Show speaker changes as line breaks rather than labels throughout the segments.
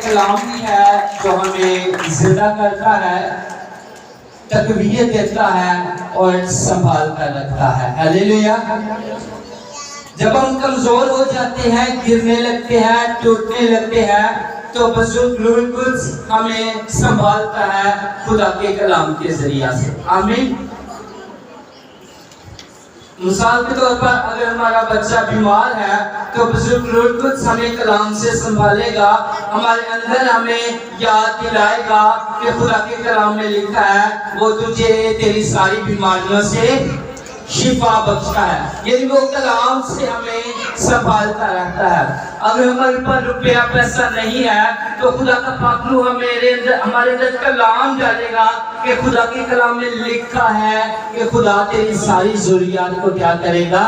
कलाम ही है जो हमें जिंदा करता है, तकवीयत देता है और संभाल कर रखता है। हालेलुया। जब हम कमजोर हो जाते हैं, गिरने लगते हैं, टूटने लगते हैं, तो बुजुर्ग रूहुल कुद्स हमें संभालता है खुदा के कलाम के जरिया से। आमीन। मिसाल के तौर पर अगर हमारा बच्चा बीमार है तो बुजुर्ग रूहुल कुद्स हमें कलाम से संभालेगा, हमारे अंदर हमें याद दिलाएगा कि खुदा के कलाम में लिखा है वो तुझे तेरी सारी बीमारियों से शिफा बख्शता है। यानी वो कलाम से हमें संभालता रहता है। अगर हमारे पास रुपया पैसा नहीं है तो खुदा का पाकलू हमारे अंदर कलाम डालेगा कि खुदा के कलाम में लिखा है कि खुदा तेरी सारी जरूरियात को क्या करेगा,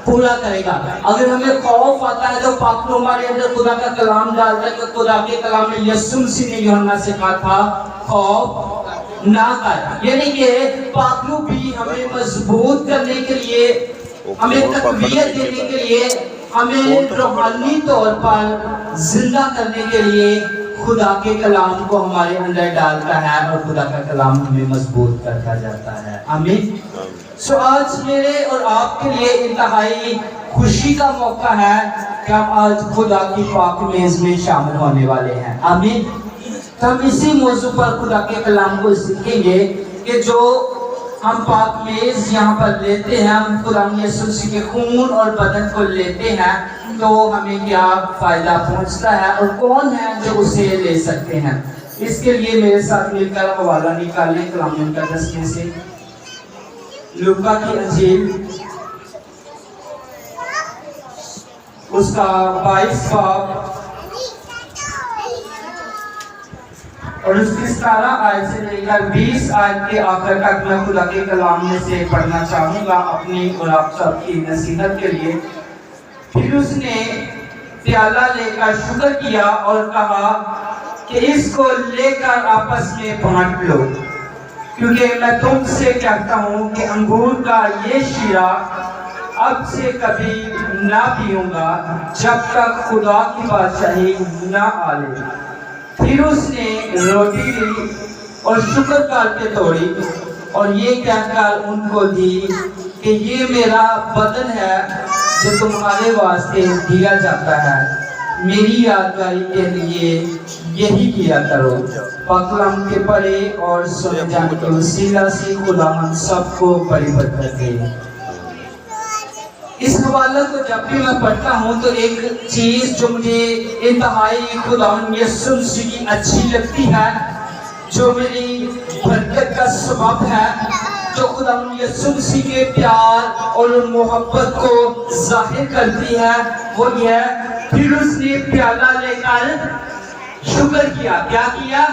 पूरा करेगा। अगर हमें खौफ आता है तो पाकलू हमारे अंदर खुदा का कलाम डालता है कि खुदा के कलाम में यीशु मसीह ने यूहन्ना से कहा था खौफ ना कर। यानी कि पाकलू भी हमें मजबूत करने के लिए, हमें तकवीयत देने के लिए, हमें रूहानी तौर पर जिंदा करने के लिए खुदा के कलाम को हमारे अंदर डालता है और खुदा का कलाम हमें मजबूत करता जाता है। आमीन। सो आज मेरे और आपके लिए इंतहाई खुशी का मौका है कि हम आज खुदा की पाक मेज में शामिल होने वाले हैं। आमीन। तो हम इसी मौजू पर खुदा के कलाम को सीखेंगे कि जो हम पाक मेज यहाँ पर लेते हैं, हम खुदा यीशु मसीह के खून और बदन को लेते हैं, तो हमें क्या फायदा पहुँचता है और कौन है जो उसे ले सकते हैं। इसके लिए मेरे साथ मिलकर हवाला निकालें कलाम मुक़द्दस में से लूका की इंजील उसका 22 बाब और उसकी 17 आयत से लेकर 20 आयत के आखिर तक मैं खुदा के कलाम में से पढ़ना चाहूँगा अपनी और आप सबकी नसीहत के लिए। फिर उसने प्याला लेकर शुक्र किया और कहा कि इसको लेकर आपस में बांट लो, क्योंकि मैं तुमसे कहता हूँ कि अंगूर का ये शीरा अब से कभी ना पीऊंगा जब तक खुदा की बादशाही ना आ ले। फिर उसने रोटी ली और शुक्र करके तोड़ी और ये कहकर उनको दी कि ये मेरा बदन है जो तुम्हारे वास्ते दिया जाता है, मेरी यादगारी के लिए यही किया करो। कलाम के पढ़े और सुने जाने के वसीला से खुदा हम सबको बड़ी बरकत दे। इस हवाले को जब भी मैं पढ़ता हूँ तो एक चीज जो मुझे इंतहाई खुदा यीशु मसीह की अच्छी लगती है, जो मेरी बरकत का सबब है, जो खुदा यीशु मसीह के प्यार और मोहब्बत को जाहिर करती है, वो ये है फिर उसने प्याला लेकर शुक्र किया। क्या किया?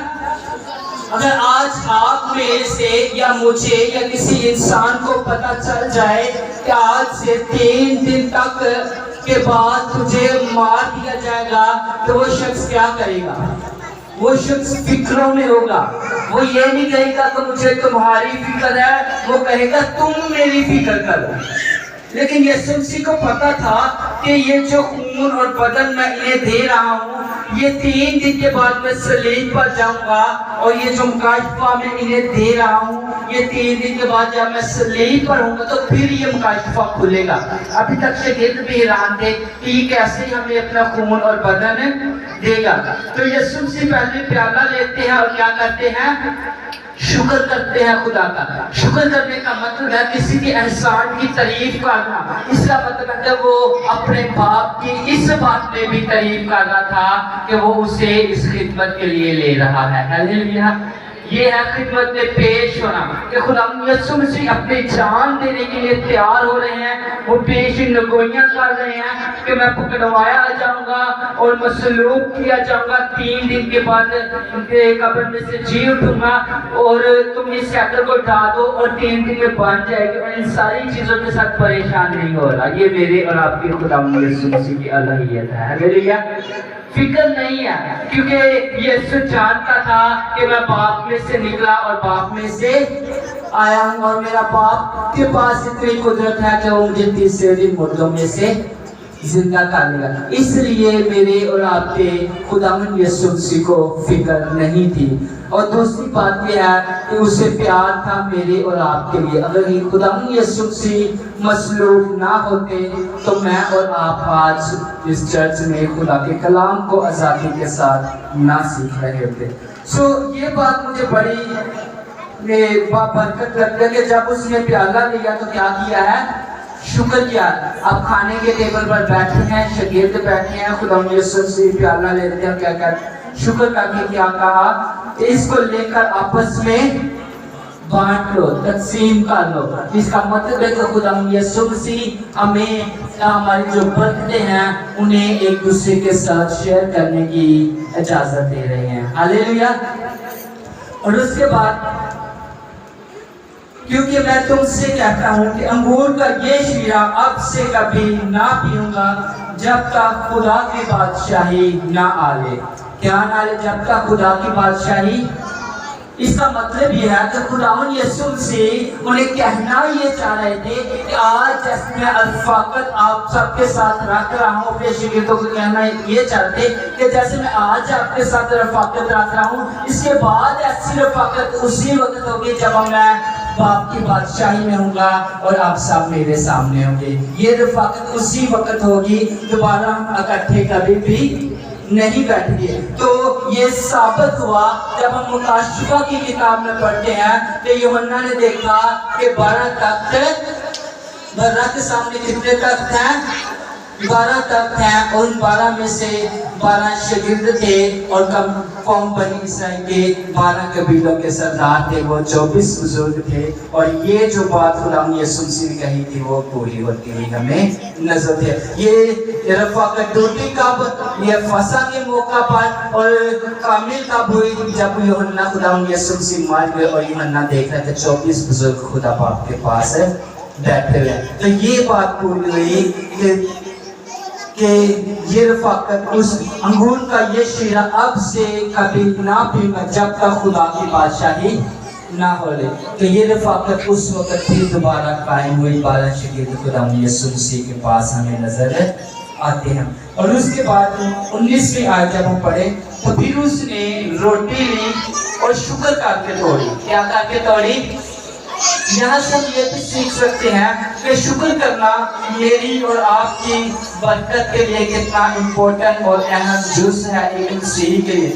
अगर आज आप में से या मुझे या किसी इंसान को पता चल जाए कि आज से 3 दिन तक के बाद तुझे मार दिया जाएगा, तो वो शख्स क्या करेगा? वो शख्स फिक्रों में होगा। वो ये नहीं कहेगा कि मुझे तुम्हारी फिक्र है, वो कहेगा तुम मेरी फिक्र करो। लेकिन यीशु मसीह को पता था कि ये जो खून और बदन मैं इन्हें दे रहा हूँ, ये 3 दिन के बाद मैं सलीब पर जाऊंगा, और ये जो मुकाशफा मैं इन्हें दे रहा हूँ, ये 3 दिन के बाद जब मैं सलीब पर हूँगा तो फिर ये मुकाशफा खुलेगा। अभी तक शागिर्द भी हैरान थे कि कैसे हमें अपना खून और बदन देगा। तो यीशु मसीह पहले प्याला लेते हैं और क्या करते हैं? शुक्र करते हैं खुदा का। शुक्र करने का मतलब है किसी के एहसान की तारीफ करना। इसका मतलब है वो अपने बाप की इस बात में भी तारीफ कर रहा था कि वो उसे इस खिदमत के लिए ले रहा है। हालेलुया। ये है खिदमत में पेश होना कि खुदा यीशु मसीह अपनी जान देने के लिए तैयार हो रहे हैं। वो पेश नगोइयां कर रहे हैं कि मैं पकड़वाया जाऊंगा और मसलूब किया जाऊंगा, 3 दिन के बाद कब्र में से जी उठूंगा और तुम इस शक्ल को ढा दो और 3 दिन में बन जाएगी। और इन सारी चीजों के साथ परेशान नहीं हो रहा। ये मेरे और आपके खुदा यीशु मसीह की अलहियत है। हालेलुया। फिक्र नहीं है, क्योंकि यीशु जानता था कि मैं बाप में से निकला और बाप में से आया हूँ, और मेरा बाप के पास इतनी कुदरत है कि वो मुझे 3 दिन मुर्दों में से زندہ کر لیا. اس لیے میرے اور آپ کے خداوند یسوع مسیح کو فکر نہیں تھی. اور دوسری بات یہ ہے کہ اسے پیار تھا میرے اور آپ کے لیے. اگر خداوند یسوع مسیح مصلوب نہ ہوتے تو میں اور آپ آج اس چرچ میں خدا کے کلام کو آزادی کے ساتھ نہ سیکھ رہے ہوتے. یہ بات مجھے بڑی برکت لگتی ہے کہ جب اس نے پیالہ لیا تو کیا کیا ہے؟ شکر کیا. اب کھانے کے ٹیبل پر بیٹھے ہیں, شاگرد بیٹھے ہیں, خداوند یسوع مسیح پیالہ لیتے ہیں, کیا کہتے ہیں؟ شکر کر کے کیا کہا کہ اس کو لے کر آپس میں بانٹ لو, تقسیم کر لو. اس کا مطلب ہے کہ خداوند یسوع مسیح ہمیں ہماری جو برکتیں ہیں انہیں ایک دوسرے کے ساتھ شیئر کرنے کی اجازت دے رہے ہیں. ہاللیلویا. اور اس کے بعد کیونکہ میں تم سے کہتا ہوں کہ انگور کا یہ شیرہ اب سے کبھی نہ پیوں گا جب تک خدا کی بادشاہی نہ آلے. کیا نہ آلے؟ جب تک خدا کی بادشاہی. اس کا مطلب یہ ہے کہ خداوند یسوع مسیح انہیں کہنا یہ چاہ رہے تھے کہ آج جیسے میں الفاقت آپ سب کے ساتھ رکھ رہا ہوں, اپنے شاگردوں کو کہنا یہ چاہتے کہ جیسے میں آج آپ کے ساتھ رفاقت رکھ رہا ہوں, اس کے بعد ایسی رفاقت اسی وقت ہوگی جب میں باپ کی بادشاہی میں ہوں گا اور آپ سب میرے سامنے ہوں گے. یہ رفاقت اسی وقت ہوگی, دوبارہ ہم اکٹھے کبھی بھی نہیں بیٹھ گئے. تو یہ ثابت ہوا جب ہم مکاشفہ کی کتاب میں پڑھتے ہیں کہ یوحنا نے دیکھا کہ 12 تخت, برہ کے سامنے کتنے تخت ہیں؟ 12 تخت ہیں, اور ان 12 میں سے 12 شاگرد تھے اور قوم بنی اسرائیل کے 12 قبیلوں کے سردار تھے, وہ 24 بزرگ تھے. اور یہ جو بات خداوند یسوع مسیح نے کہی تھی وہ پوری ہوتی ہوئی ہمیں نظر ہے. یہ رفاقت ٹوٹی کب؟ یہ فسح کے موقع پر, اور کامل کب ہوئی؟ جب یوحنا خداوند یسوع مسیح مر گئے اور یوحنا دیکھ رہا کہ 24 بزرگ خدا باپ کے پاس بیٹھے ہوئے. تو یہ بات پوری ہوئی کہ یہ رفاقت, اس انگور کا یہ شیرہ اب سے کبھی نہ پیوں گا جب تک خدا کی بادشاہی نہ ہو لے. تو یہ رفاقت اس وقت پھر دوبارہ قائم ہوئی. 12 شاگرد خداوند یسوع مسیح کے پاس ہمیں نظر آتے ہیں. اور اس کے بعد 19ویں آیت جب ہم پڑھے تو پھر اس نے روٹی لی اور شکر کر کے توڑی. کیا کر کے توڑی؟ یہاں سے ہم یہ بھی سیکھ سکتے ہیں کہ شکر کرنا میری اور آپ کی برکت کے لیے کتنا امپورٹنٹ اور اہم جز ہے ایک مسیحی کے لیے.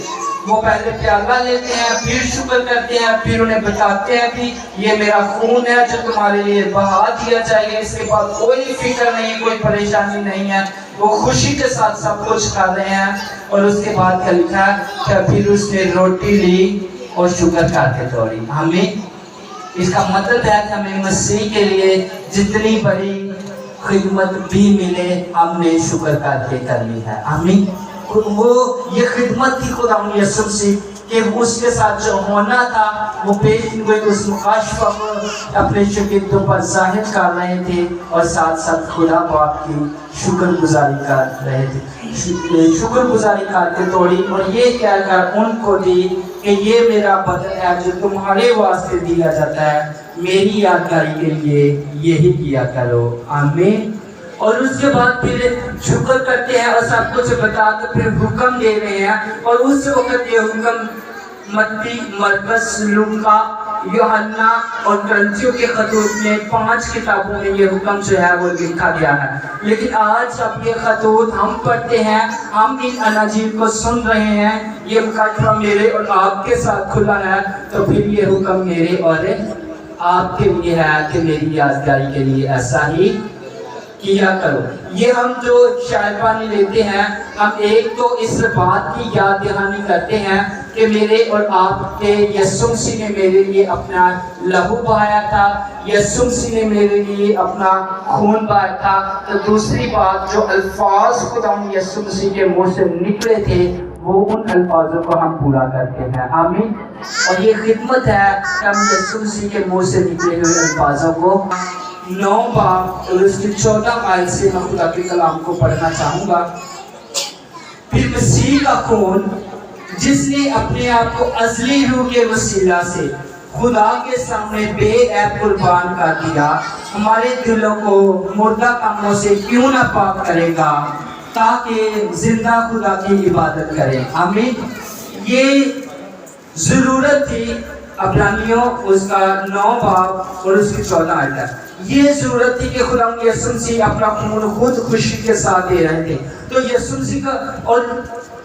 وہ پہلے پیالہ لیتے ہیں, پھر شکر کرتے ہیں, پھر انہیں بتاتے ہیں کہ یہ میرا خون ہے جو تمہارے لیے بہا دیا جائے گا. اس کے بعد کوئی فکر نہیں, کوئی پریشانی نہیں ہے, وہ خوشی کے ساتھ سب کچھ کر رہے ہیں. اور اس کے بعد کیا لکھا ہے کہ پھر اس نے روٹی لی اور شکر کر کے توڑی. ہمیں اس کا مطلب ہے کہ ہمیں مسیح کے لیے جتنی بڑی خدمت بھی ملے ہم نے شکر کر کے کر لی ہے. آمین. وہ یہ خدمت تھی خداوند یسوع مسیح کہ اس کے ساتھ جو ہونا تھا وہ پیش ہوئے, اس مکاشفہ کو اپنے شاگردوں پر ظاہر کر رہے تھے اور ساتھ ساتھ خدا باپ کی شکر گزاری کر رہے تھے. شکر گزاری کر کے توڑی اور یہ کہہ کر ان کو دی کہ یہ میرا بدن ہے جو تمہارے واسطے دیا جاتا ہے, میری یادگاری کے لیے یہی کیا کرو. آمین. اور اس کے بعد پھر شکر کرتے ہیں اور سب کچھ بتا کے پھر حکم دے رہے ہیں. اور اس وقت یہ حکم متی, مرکز, لوکا, یوحنا اور کرنتھیوں کے خطوط میں 5 کتابوں میں یہ حکم جو ہے وہ لکھا گیا ہے. لیکن آج جب یہ خطوط ہم پڑھتے ہیں, ہم ان اناجیل کو سن رہے ہیں, یہ مکاشفہ میرے اور آپ کے ساتھ کھلا ہے, تو پھر یہ حکم میرے اور آپ کے لیے ہے کہ میری یادگاری کے لیے ایسا ہی کیا کرو. یہ ہم جو شاید پانی لیتے ہیں, ہم ایک تو اس بات کی یاد دہانی کرتے ہیں کہ میرے اور آپ کے یسوع مسیح نے میرے لیے اپنا لہو بہایا تھا, یسوع مسیح نے میرے لیے اپنا خون بہایا تھا. تو دوسری بات جو الفاظ خداوند یسوع مسیح کے منہ سے نکلے تھے وہ ان الفاظوں کو ہم پورا کرتے ہیں. آمین. اور یہ خدمت ہے کہ ہم یسوع مسیح کے منہ سے نکلے ہوئے الفاظوں کو 9 باب اور اس کی 14 آیت سے میں خدا کے کلام کو پڑھنا چاہوں گا. پھر مسیح کا خون جس نے اپنے آپ کو ازلی روح کے وسیلہ سے खुदा के सामने बेऐब कुर्बान कर दिया, हमारे दिलों को मुर्दा कामों से क्यों ना पाक करेगा, ताकि जिंदा खुदा की इबादत करें। आमीन। ये जरूरत थी अब्रानियों उसका 9 बाब और उसकी 14 आयत। ये जरूरत थी कि खुदा यीशु मसीह अपना खून खुद खुशी के साथ दे रहे थे। तो यीशु मसीह का और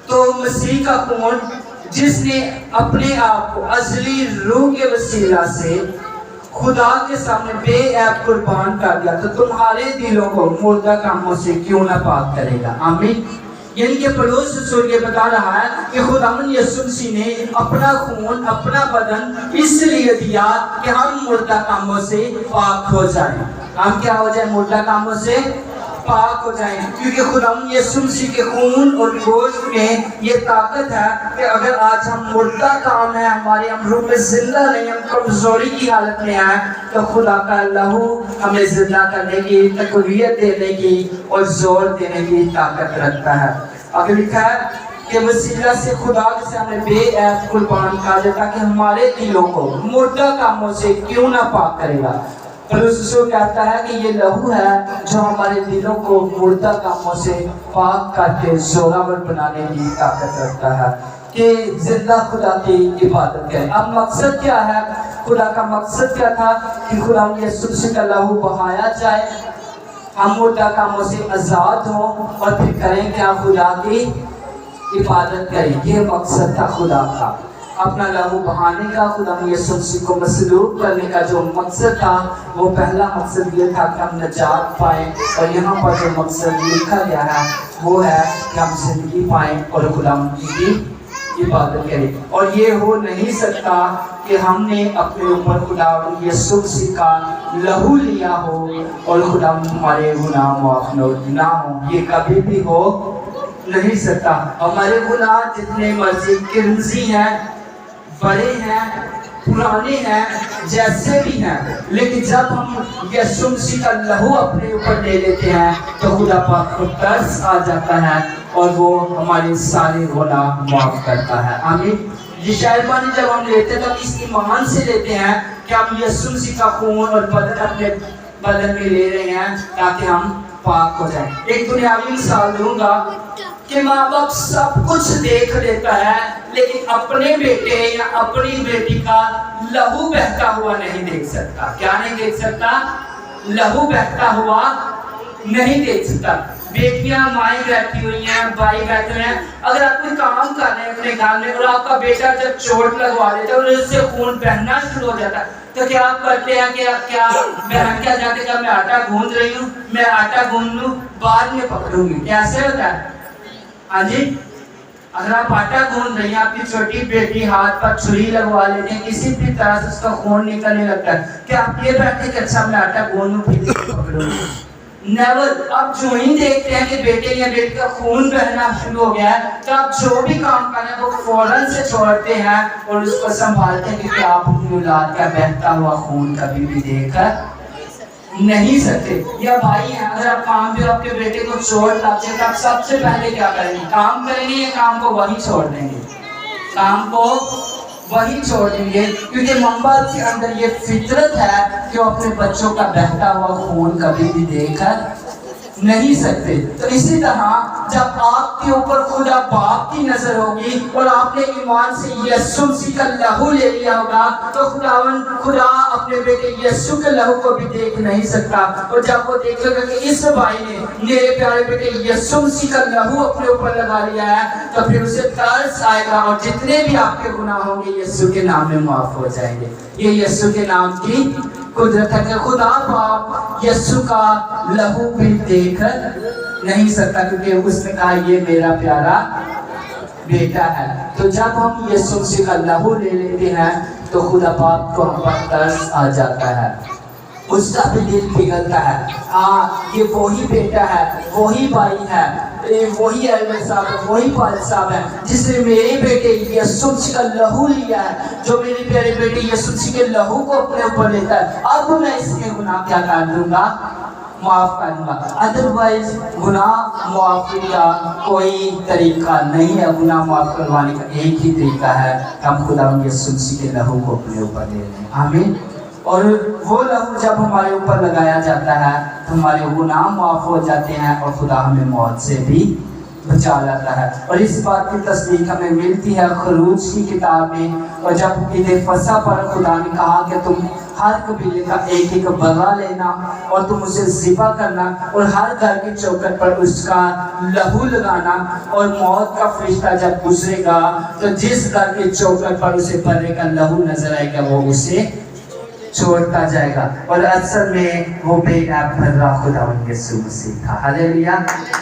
तो मसीह का खून जिसने अपने आप को अज़ली रूह के वसीला से खुदा के सामने बेऐब कुर्बान कर दिया, तो तुम्हारे दिलों को मुर्दा कामों से क्यों ना पाक करेगा। आमीन। यानी कि पौलुस रसूल ये बता रहा है कि खुदावंद यीशु मसीह ने अपना खून अपना बदन इसलिए दिया कि हम मुर्दा कामों से पाक हो जाएं। हम क्या हो जाए? मुर्दा कामों से पाक हो जाएं, क्योंकि खुदावंद यीशु मसीह के खून और गोश्त में ये ताकत है कि अगर आज हम मुर्दा काम है, हमारे हम रूह में जिंदा नहीं, हम कमजोरी की हालत में आए, तो खुदा का लहू हमें जिंदा करने की, तकवीयत देने की और जोर देने की ताकत रखता है। आगे लिखा है कि वसीला से खुदा के सामने बेऐब कुर्बान कर देता कि हमारे दिलों को मुर्दा कामों से क्यों ना पाक करेगा। पौलुस कहता है कि ये लहू है जो हमारे दिलों को मुर्दा कामों से पाक करके जोरावर बनाने की ताकत रखता है कि जिंदा खुदा की इबादत करें। अब मकसद क्या है? खुदा का मकसद क्या था कि खुदा यीशु मसीह का लहू बहाया जाए, हम मुर्दा कामों से आजाद हों और फिर करें क्या? खुदा की इबादत करें। ये मकसद था खुदा का, अपना लहू बहाने का, खुदा यीशु मसीह को मसलूब करने का जो मकसद था, वो पहला मकसद ये था कि हम नजात पाएं। और यहाँ पर जो मकसद लिखा गया है वो है कि हम जिंदगी पाएं और खुदा की इबादत करें। और ये हो नहीं सकता कि हमने अपने ऊपर खुदा यीशु मसीह का लहू लिया हो और खुदा हमारे गुनाह माफ ना हो। ये कभी भी हो नहीं सकता। हमारे गुनाह जितने मर्जी किरमजी हैं, बड़े हैं, पुराने हैं, जैसे भी हैं, लेकिन जब हम यीशु मसीह का लहू अपने ऊपर ले लेते हैं तो खुदा पाक को तरस आ जाता है और वो हमारे सारे गुनाह माफ करता है। आमीन। ये शायरबानी जब हम लेते हैं तो इस ईमान से लेते हैं कि हम यीशु मसीह का खून और बदन अपने बदन में ले रहे हैं ताकि हम पाक हो जाए। एक दुनियावी मिसाल दूंगा कि माँ बाप सब कुछ देख लेता है लेकिन अपने बेटे या अपनी बेटी का लहू बहता हुआ नहीं देख सकता। क्या नहीं देख सकता? लहू बहता हुआ नहीं देख सकता। बेटियां माएँ बैठी हुई हैं, भाई बैठे हुए हैं, अगर आप कोई काम कर रहे हैं अपने घर में और आपका बेटा जब चोट लगवा देता है और उससे खून बहना शुरू हो जाता है, तो क्या आप करते हैं कि क्या बहन क्या जाके जब मैं आटा गूंद रही हूँ, मैं आटा गूंद लूँ, बाद में पकड़ूंगी? कैसे होता है? हाँ जी। अगर आप आटा गूंद रही हैं, आपकी छोटी बेटी हाथ पर छुरी लगवा लेते हैं, किसी भी तरह से उसका खून निकलने लगता है, क्या आप ये बैठे कि अच्छा मैं आटा गूंद लूँ फिर पकड़ूंगी? नेवर। अब जो ही देखते हैं कि बेटे या बेटी का खून बहना शुरू हो गया है, तो आप जो भी काम कर रहे हैं वो फौरन से छोड़ते हैं और उसको संभालते हैं कि आप अपनी औलाद का बहता हुआ खून कभी भी देख नहीं सकते। या भाई हैं, अगर आप काम पे आपके बेटे को चोट लगते हैं तो आप सबसे पहले क्या करेंगे? काम करेंगे या काम को वही छोड़ देंगे? काम को वही छोड़ देंगे, क्योंकि माँ बाप के अंदर ये फितरत है कि वो अपने बच्चों का बहता हुआ खून कभी भी देख नहीं सकते। तो इसी तरह जब आपके ऊपर खुदा बाप की नजर होगी और आपने ईमान से यीशु मसीह का लहू ले लिया होगा, तो खुदा अपने बेटे यीशु के लहू को भी देख नहीं सकता। और जब वो देखेगा कि इस भाई ने मेरे प्यारे बेटे यीशु मसीह का लहू अपने ऊपर लगा लिया है, तो फिर उसे तरस आएगा और जितने भी आपके गुनाह होंगे यीशु के नाम में माफ हो जाएंगे। ये यीशु के नाम की कुदरत है कि खुदा बाप यीशु का लहू भी देख नहीं सकता, क्योंकि उसने कहा ये मेरा प्यारा बेटा है। तो जब हम यीशु मसीह का लहू ले लेते हैं तो खुदा बाप को हम पर तरस आ जाता है, उसका भी दिल पिघलता है। हाँ, ये वही बेटा है, वही भाई है, वही एल्डर साहब है, वही फादर साहब है जिसने मेरे बेटे यीशु मसीह का लहू लिया है, जो मेरे प्यारे बेटे यीशु मसीह के लहू को अपने ऊपर लेता है। अब मैं इसके गुनाह क्या कर दूंगा? माफ करूंगा। अदरवाइज गुनाह मुआफ़ी का कोई तरीका नहीं है। गुनाह माफ करवाने का एक ही तरीका है, हम खुदा यीशु मसीह के लहू को अपने ऊपर ले लें। आमीन। और वो लहू जब हमारे ऊपर लगाया जाता है तो हमारे गुनाह माफ हो जाते हैं और खुदा हमें मौत से भी बचा लाता है। और इस बात की तस्दीक हमें मिलती है खरूज की किताब में। और जब ईद फसह पर खुदा ने कहा कि तुम हर कबीले का एक एक बकरा लेना और तुम उसे ज़िबा करना और हर घर की चौखट पर उसका लहू लगाना, और मौत का फरिश्ता जब गुजरेगा तो जिस घर की चौखट पर उसे बकरे का लहू नजर आएगा वो उसे छोड़ता जाएगा। और असल में वो बेनैब भर्रा खुदा यीशु मसीह था। हालेलुया।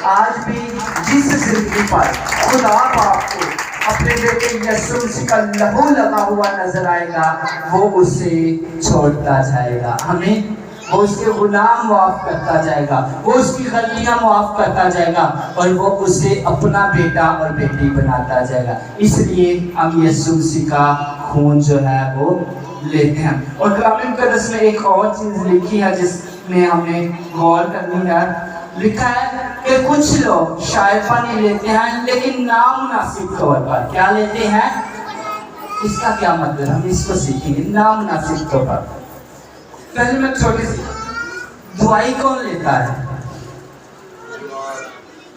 आज भी जिस जिंदगी पर खुदा बाप को अपने बेटे यीशु मसीह का लहू लगा हुआ नजर आएगा वो उसे छोड़ता जाएगा। हमें वो उसके गुनाह माफ करता जाएगा, वो उसकी गलतियां माफ करता जाएगा और वो उसे अपना बेटा और बेटी बनाता जाएगा। इसलिए हम यीशु मसीह का खून जो है वो लेते हैं। और कलाम मुक़द्दस में एक और चीज लिखी है जिसमें हमें गौर करनी है। लिखा है कि कुछ लोग शायद पानी लेते हैं लेकिन नामुनासिब तौर पर। क्या लेते हैं, इसका क्या मतलब, हम इसको सीखेंगे। नामुनासिब तौर पर पहले मैं छोटी सी दवाई कौन लेता है?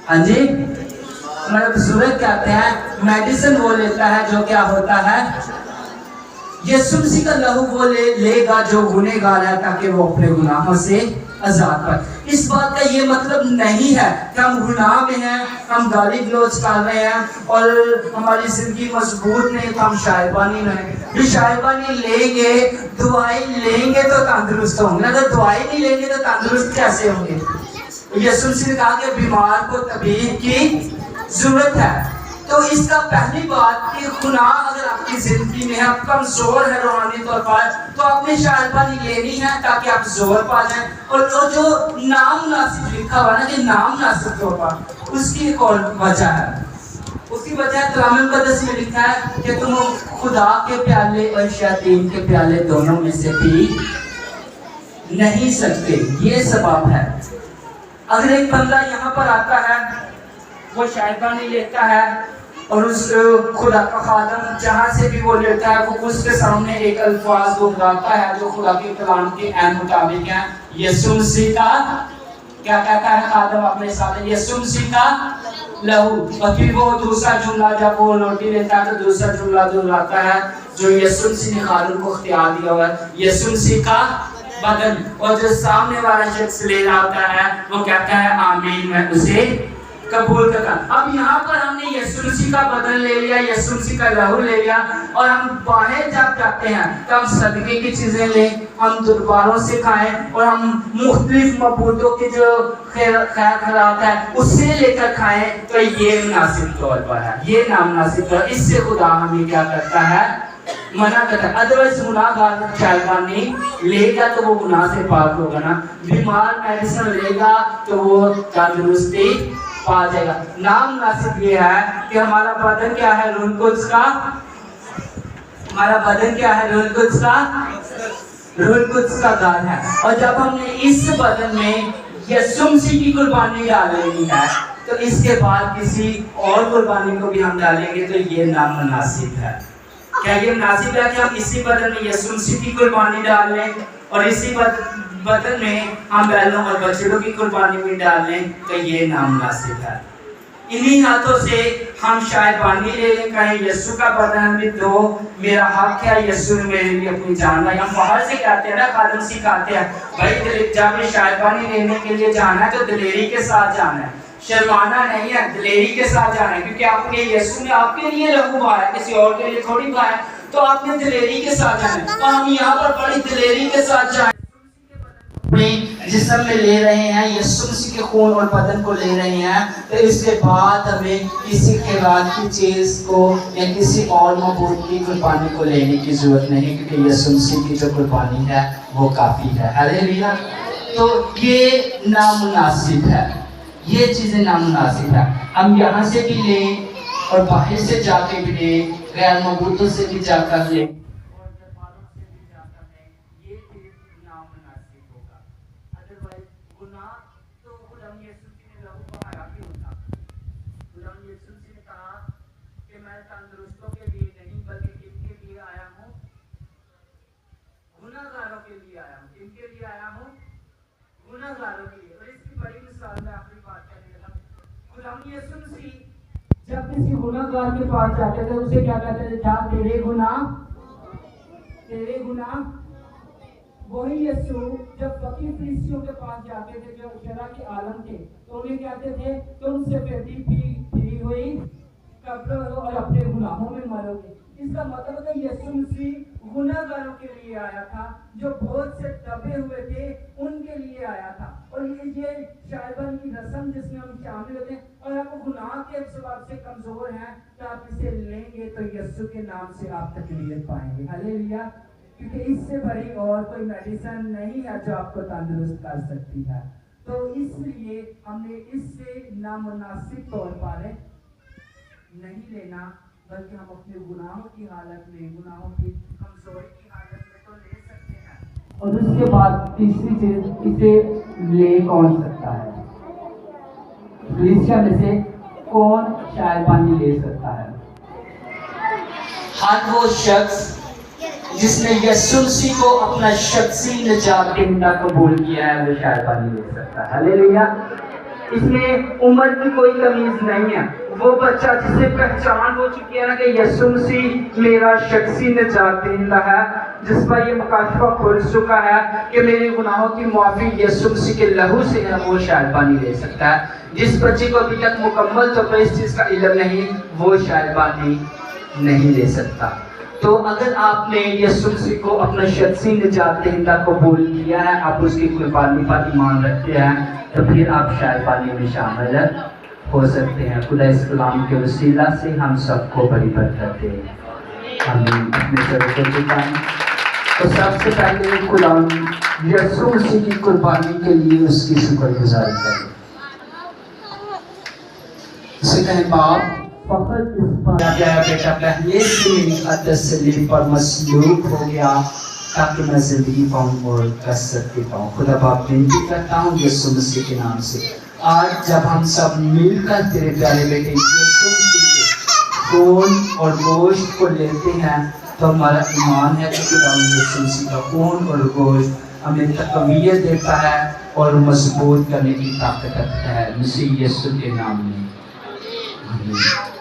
हाँ जी, मतलब बुजुर्ग कहते हैं मेडिसिन वो लेता है जो क्या होता है, यीशु मसीह का लहू वो लेगा जो गुनहगार है ताकि वो अपने गुनाहों से आजाद पाए। इस बात का ये मतलब नहीं है कि हम गुनाह में हैं, हम गाली गलौज कर रहे हैं और हमारी जिंदगी मजबूत नहीं तो हम शायबानी नहीं। शायबानी लेंगे, दवाई लेंगे तो तंदुरुस्त होंगे, अगर दवाई नहीं लेंगे तो तंदुरुस्त कैसे होंगे? यीशु मसीह ने कहा कि बीमार को तबीब की जरूरत है। तो इसका पहली बात कि गुनाह अगर आपकी जिंदगी में आप कमजोर है रूहानी तौर पर तो आपने शायबानी लेनी है ताकि आप जोर पा जाएं। और जो नाम नासिब लिखा हुआ ना कि नाम नासिब तौर पर, उसकी एक और वजह है। उसकी वजह कलाम मुक़द्दस में लिखा है कि तुम खुदा के प्याले और शैतान के प्याले दोनों में से पी नहीं सकते। ये सबब है। अगर एक बंदा यहाँ पर आता है वो शायबानी लेता है और उस खुदा का खादम जहाँ से भी वो लेता है वो उसके सामने एक अल्फाज दोहराता है जो खुदा के कलाम के ऐन मुताबिक है। यीशु मसीह का क्या कहता है खादम अपने साथ, यीशु मसीह का लहू। और फिर वो दूसरा जुमला जब वो रोटी लेता है तो दूसरा जुमला दोहराता है जो यीशु मसीह ने खादम को इख्तियार दिया हुआ है, यीशु मसीह का बदन। और जो सामने वाला शख्स ले रहा होता है वो कहता है आमीन, मैं उसे कबूल करता। अब यहाँ पर हमने यीशु मसीह का बदन ले लिया, यीशु मसीह का लहू ले लिया और हम बाहर जब जाते हैं तो हम सदके की चीजें लें, हम दरबारों से खाएं और हम मुख्तलिफ मबूदों के जो खैर खराब है उससे लेकर खाएं तो ये मुनासिब तौर पर है, ये नामुनासिब तौर। इससे खुदा हमें क्या करता है, मना करता है। अदरवाइज गुनाहगार शायबानी लेगा तो वो गुनाह से पाक होगा ना, बीमार मेडिसिन लेगा तो वो तंदुरुस्ती पा जाएगा। नाम नासिब ये है कि हमारा बदन क्या है, रूह कुद्स का, हमारा बदन क्या है, रूह कुद्स का, रूह कुद्स का घर है। और जब हमने इस बदन में यीशु मसीह की कुर्बानी डालेनी है तो इसके बाद किसी और कुर्बानी को भी हम डालेंगे तो ये नामुनासिब है। क्या ये मुनासिब है कि हम इसी बदन में यीशु मसीह की कुर्बानी डाल लें और इसी बदन में हम बैलों और बछड़ों की कुर्बानी भी डाल लें तो ये नामुनासिब है। इन्हीं हाथों से हम शायबानी ले लें, कहें यीशु का बदन भी दो, मेरा हक है, यीशु ने मेरे लिए अपनी जान दी। हम बाहर से कहते हैं ना, खादम सिखाते हैं भाई जब शायबानी लेने के लिए जाना है तो दिलेरी के साथ जाना है, शर्माना नहीं है, दिलेरी के साथ जाना है, क्योंकि आपके यीशु ने आपके लिए लहू बहाया, किसी और के लिए थोड़ी बहाया, तो आपने दिलेरी के साथ जाना है। और हम यहाँ पर बड़ी दिलेरी के साथ जाए अपने जिस्म में ले रहे हैं, यीशु मसीह के खून और बदन को ले रहे हैं, तो इसके बाद हमें किसी खैरात की चीज को या किसी और मबूद की कुर्बानी को लेने की जरूरत नहीं, क्योंकि यीशु मसीह की जो कुर्बानी है वो काफी है। हालेलुया। तो ये नामुनासिब है, ये चीजें नामुनासिब है। हम यहाँ से भी लें और बाहर से जाके भी लें, गैर मबूदों से भी जाकर लें और दरबारों से भी जाकर लें, ये फिर नामुनासिब होगा। अदरवाइज गुनाह गुनाहगार के पास जाते थे, उसे क्या कहते थे? जा तेरे गुनाह। वही यीशु जब फकीर फरीसियों के पास जाते थे जो शरा के आलम थे, तो उन्हें कहते थे तुमसे फिरी हुई कब्र और अपने गुनाहों में मरोगे। इसका मतलब है यीशु मसीह गुनाहगारों के लिए आया था, जो बहुत से दबे हुए थे उनके लिए आया था। और ये शायबान की रस्म जिसमें हम शामिल होते हैं, और आप गुनाह के सबब से कमजोर हैं तो आप इसे लेंगे तो यीशु के नाम से आप तकलीफ पाएंगे। हालेलुया। क्योंकि इससे बड़ी और कोई मेडिसिन नहीं है जो आपको तंदुरुस्त कर सकती है। तो इसलिए हमने इससे नामुनासिब तौर पर नहीं लेना, बल्कि हम अपने गुनाहों की हालत में, गुनाहों की कमजोरी की हालत में तो ले सकते हैं। और उसके बाद तीसरी चीज, इसे ले कौन सकता है? कलीसिया में से कौन शायबानी ले सकता है? हर वो शख्स जिसने यीशु मसीह को अपना शख्सी निजात देना कबूल किया है, वो शायबानी ले सकता है। हालेलुया। इसमें उम्र की कोई तमीज नहीं है। वो बच्चा जिसे पहचान हो चुकी है ना कि यीशु मसीह मेरा शख्सी निजात देना है, जिस पर ये मुकाशफा खुल चुका है कि मेरे गुनाहों की मुआफी यीशु मसीह के लहू से है, वो शायबानी ले सकता है। जिस बच्चे को अभी तक मुकम्मल तौर पर इस चीज का इल्म नहीं, वो शायबानी नहीं ले सकता। तो अगर आपने यीशु मसीह को अपना शख्सी निजात दहिंदा कबूल किया है, आप उसकी कुर्बानी पर ईमान रखते हैं, तो फिर आप शायबानी में शामिल हो सकते हैं। खुदा इस कलाम के वसीला से हम सबको बड़ी बरकत दे। आमीन। अपने सर को झुकाएं। तो सबसे पहले खुदा यीशु मसीह की कुर्बानी के लिए उसकी शुक्रगुजारी करें। इसे कहें बाप, फकत इस पर बेटा पहले से मुक़द्दस सलीब पर मसलूब हो गया ताकि मैं जिंदगी पाऊं और कसरत पाऊं। खुदा बाप विनती करता हूँ यीशु मसीह के नाम से, आज जब हम सब मिलकर तेरे प्यारे बेटे यीशु मसीह के खून और गोश्त को लेते हैं, तो हमारा ईमान है कि खुदा यीशु मसीह का खून और गोश्त हमें तक़वियत देता है और मजबूत करने की ताकत रखता है। मसीह यीशु के नाम में आमीन।